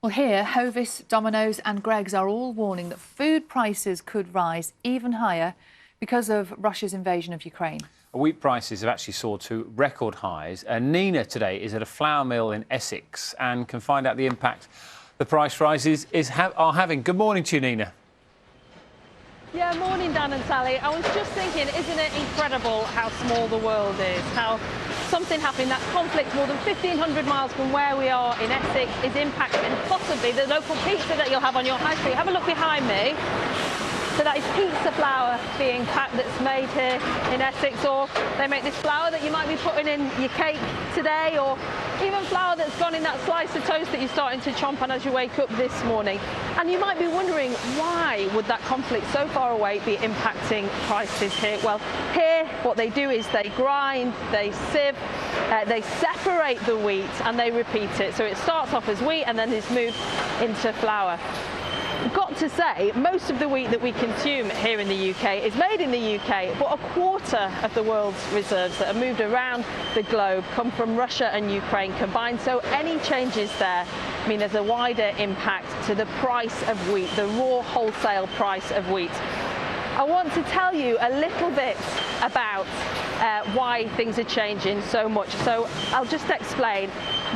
Well, here, Hovis, Domino's and Greggs are all warning that food prices could rise even higher because of Russia's invasion of Ukraine. Wheat prices have actually soared to record highs. Nina today is at a flour mill in Essex and can find out the impact the price rises are having. Good morning to you, Nina. Yeah, morning, Dan and Sally. I was just thinking, isn't it incredible how small the world is? How something happening, that conflict more than 1,500 miles from where we are in Essex is impacting possibly the local pizza that you'll have on your high street. Have a look behind me. So that is pizza flour being packed that's made here in Essex, or they make this flour that you might be putting in your cake today, or even flour that's gone in that slice of toast that you're starting to chomp on as you wake up this morning. And you might be wondering, why would that conflict so far away be impacting prices here? Well, here what they do is they grind, they sieve, they separate the wheat and they repeat it. So it starts off as wheat and then is moved into flour. Got to say, most of the wheat that we consume here in the UK is made in the UK, but a quarter of the world's reserves that are moved around the globe come from Russia and Ukraine combined. So any changes there mean there's a wider impact to the price of wheat, the raw wholesale price of wheat. I want to tell you a little bit about why things are changing so much. So I'll just explain.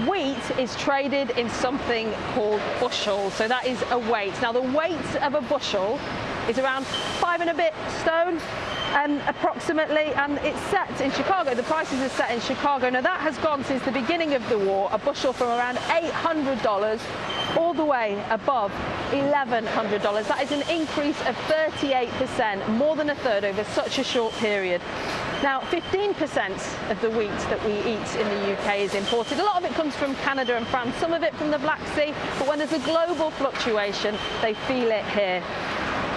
Wheat is traded in something called bushels, so that is a weight. Now the weight of a bushel is around 5 and a bit stone approximately, and it's set in Chicago. The prices are set in Chicago. Now that has gone since the beginning of the war, a bushel from around $800 all the way above $1,100. That is an increase of 38%, more than a third over such a short period. Now, 15% of the wheat that we eat in the UK is imported. A lot of it comes from Canada and France, some of it from the Black Sea, but when there's a global fluctuation, they feel it here.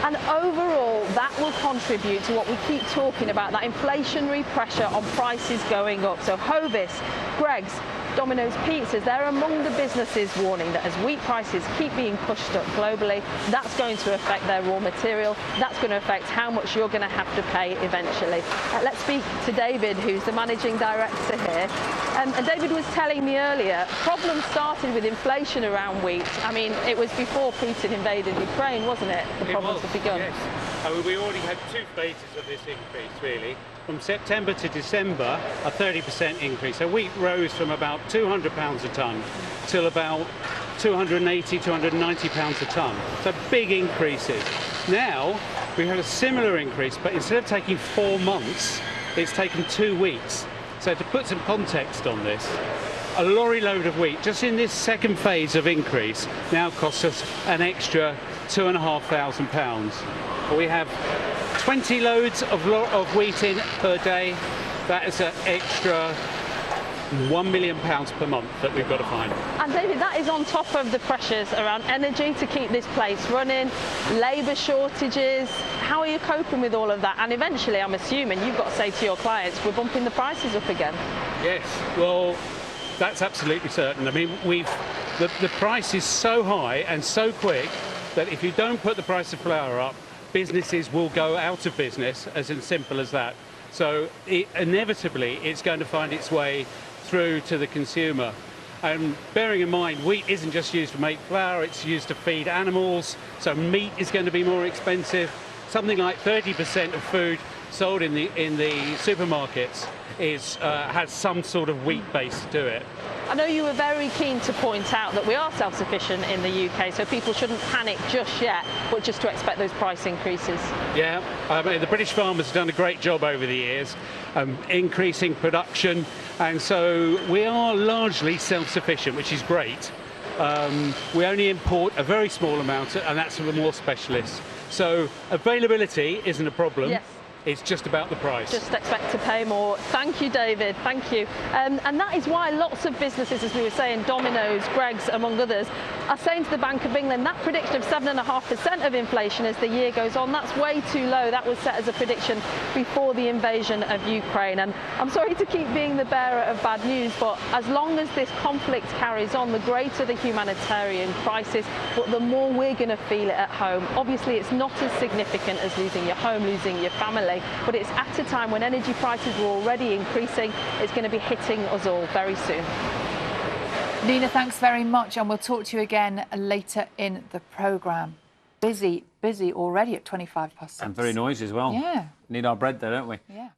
And overall, that will contribute to what we keep talking about, that inflationary pressure on prices going up. So Hovis, Greggs, Domino's Pizzas, they're among the businesses warning that as wheat prices keep being pushed up globally, that's going to affect their raw material. That's going to affect how much you're going to have to pay eventually. Let's speak to David, who's the managing director here. And David was telling me earlier, problems started with inflation around wheat. I mean, it was before Putin invaded Ukraine, wasn't it? The problems have begun. Yes. I mean, we already had two phases of this increase, really. From September to December, a 30% increase. So wheat rose from about £200 a tonne till about £280, £290 a tonne. So big increases. Now, we had a similar increase, but instead of taking 4 months, it's taken 2 weeks. So to put some context on this, a lorry load of wheat, just in this second phase of increase, now costs us an extra £2,500. We have 20 loads of wheat in per day. That is an extra £1 million per month that we've got to find. And David, that is on top of the pressures around energy to keep this place running, labour shortages. How are you coping with all of that? And eventually, I'm assuming you've got to say to your clients, we're bumping the prices up again. Yes, well, that's absolutely certain. I mean, the price is so high and so quick that if you don't put the price of flour up, businesses will go out of business, as simple as that. So inevitably, it's going to find its way through to the consumer. And bearing in mind, wheat isn't just used to make flour, it's used to feed animals, so meat is going to be more expensive. Something like 30% of food sold in the supermarkets has some sort of wheat base to it. I know you were very keen to point out that we are self-sufficient in the UK, so people shouldn't panic just yet, but just to expect those price increases. Yeah, I mean, the British farmers have done a great job over the years, increasing production, and so we are largely self-sufficient, which is great. We only import a very small amount, and that's from the more specialists. So availability isn't a problem. Yes. It's just about the price. Just expect to pay more. Thank you, David. Thank you. And that is why lots of businesses, as we were saying, Domino's, Greggs, among others, are saying to the Bank of England that prediction of 7.5% of inflation as the year goes on, that's way too low. That was set as a prediction before the invasion of Ukraine. And I'm sorry to keep being the bearer of bad news, but as long as this conflict carries on, the greater the humanitarian crisis, but the more we're going to feel it at home. Obviously, it's not as significant as losing your home, losing your family, but it's at a time when energy prices were already increasing. It's going to be hitting us all very soon. Nina, thanks very much, and we'll talk to you again later in the programme. Busy already at 6:25. And very noisy as well. Yeah. Need our bread there, don't we? Yeah.